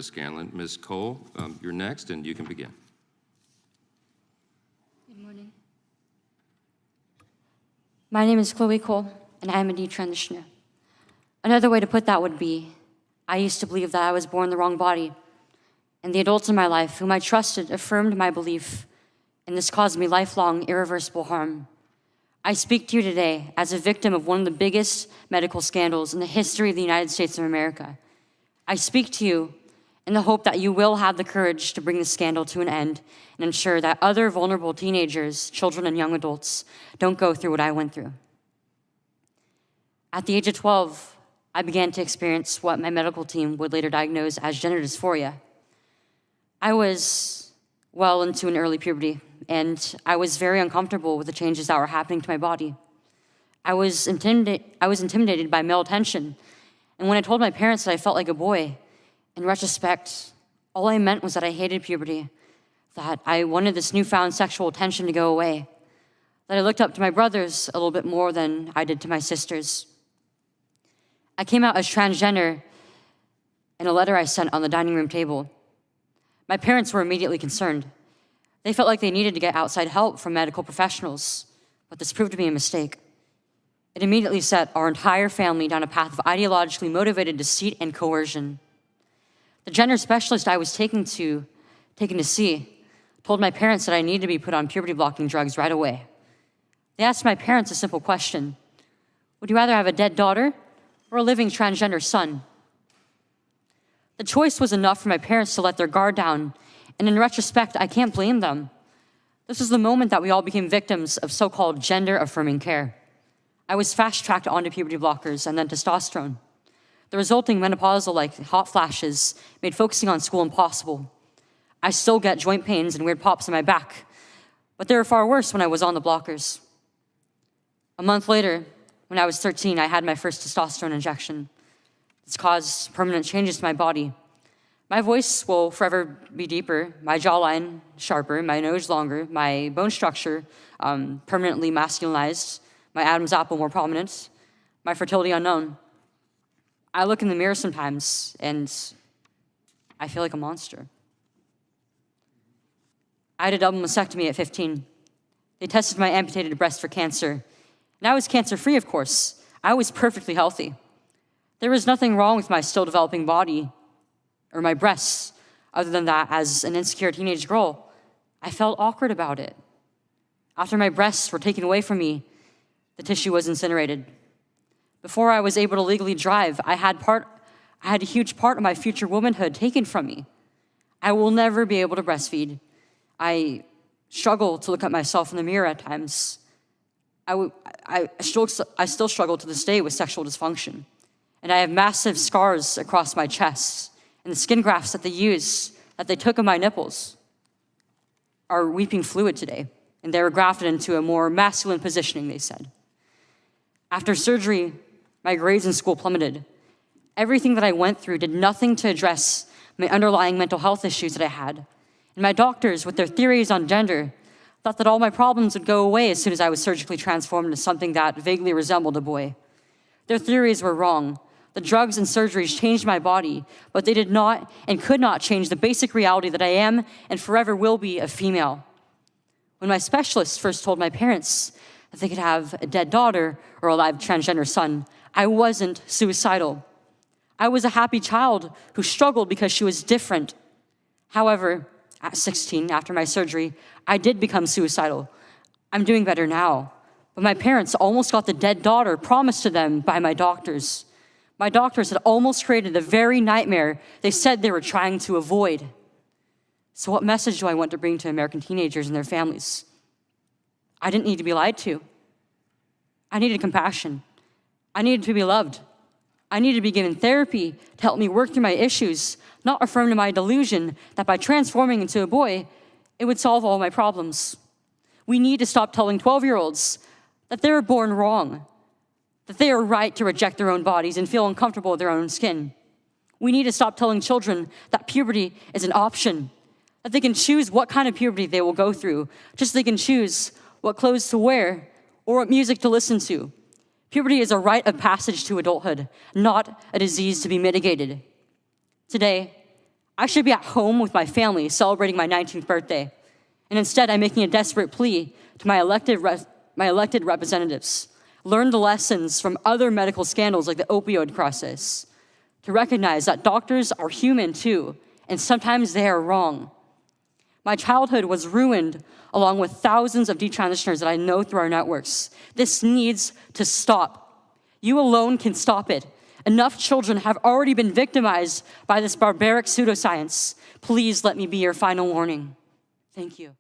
Ms. Scanlon. Ms. Cole, you're next, and you can begin. Good morning. My name is Chloe Cole, and I'm a detransitioner. Another way to put that would be, I used to believe that I was born in the wrong body, and the adults in my life whom I trusted affirmed my belief, and this caused me lifelong, irreversible harm. I speak to you today as a victim of one of the biggest medical scandals in the history of the United States of America. I speak to you in the hope that you will have the courage to bring the scandal to an end and ensure that other vulnerable teenagers, children, and young adults don't go through what I went through. At the age of 12, I began to experience what my medical team would later diagnose as gender dysphoria. I was well into an early puberty, and I was very uncomfortable with the changes that were happening to my body. I was intimidated by male attention, and when I told my parents that I felt like a boy, in retrospect, all I meant was that I hated puberty, that I wanted this newfound sexual attention to go away, that I looked up to my brothers a little bit more than I did to my sisters. I came out as transgender in a letter I sent on the dining room table. My parents were immediately concerned. They felt like they needed to get outside help from medical professionals, but this proved to be a mistake. It immediately set our entire family down a path of ideologically motivated deceit and coercion. The gender specialist I was taken to see told my parents that I needed to be put on puberty-blocking drugs right away. They asked my parents a simple question: would you rather have a dead daughter or a living transgender son? The choice was enough for my parents to let their guard down, and in retrospect, I can't blame them. This was the moment that we all became victims of so-called gender-affirming care. I was fast-tracked onto puberty blockers and then testosterone. The resulting menopausal-like hot flashes made focusing on school impossible. I still get joint pains and weird pops in my back, but they were far worse when I was on the blockers. A month later, when I was 13, I had my first testosterone injection. This caused permanent changes to my body. My voice will forever be deeper, my jawline sharper, my nose longer, my bone structure permanently masculinized, my Adam's apple more prominent, my fertility unknown. I look in the mirror sometimes and I feel like a monster. I had a double mastectomy at 15. They tested my amputated breast for cancer. And I was cancer-free, of course. I was perfectly healthy. There was nothing wrong with my still developing body or my breasts, other than that, as an insecure teenage girl, I felt awkward about it. After my breasts were taken away from me, the tissue was incinerated. Before I was able to legally drive, I had a huge part of my future womanhood taken from me. I will never be able to breastfeed. I struggle to look at myself in the mirror at times. I still struggle to this day with sexual dysfunction. And I have massive scars across my chest. And the skin grafts that they took of my nipples are weeping fluid today. And they were grafted into a more masculine positioning, they said. After surgery, my grades in school plummeted. Everything that I went through did nothing to address my underlying mental health issues that I had. And my doctors, with their theories on gender, thought that all my problems would go away as soon as I was surgically transformed into something that vaguely resembled a boy. Their theories were wrong. The drugs and surgeries changed my body, but they did not and could not change the basic reality that I am and forever will be a female. When my specialist first told my parents that they could have a dead daughter or a live transgender son, I wasn't suicidal. I was a happy child who struggled because she was different. However, at 16, after my surgery, I did become suicidal. I'm doing better now, but my parents almost got the dead daughter promised to them by my doctors. My doctors had almost created the very nightmare they said they were trying to avoid. So what message do I want to bring to American teenagers and their families? I didn't need to be lied to. I needed compassion. I needed to be loved. I needed to be given therapy to help me work through my issues, not affirm to my delusion that by transforming into a boy, it would solve all my problems. We need to stop telling 12-year-olds that they were born wrong, that they are right to reject their own bodies and feel uncomfortable with their own skin. We need to stop telling children that puberty is an option, that they can choose what kind of puberty they will go through, just so they can choose what clothes to wear or what music to listen to. Puberty is a rite of passage to adulthood, not a disease to be mitigated. Today, I should be at home with my family celebrating my 19th birthday. And instead, I'm making a desperate plea to my elected representatives. Learn the lessons from other medical scandals like the opioid crisis. To recognize that doctors are human too, and sometimes they are wrong. My childhood was ruined along with thousands of detransitioners that I know through our networks. This needs to stop. You alone can stop it. Enough children have already been victimized by this barbaric pseudoscience. Please let me be your final warning. Thank you.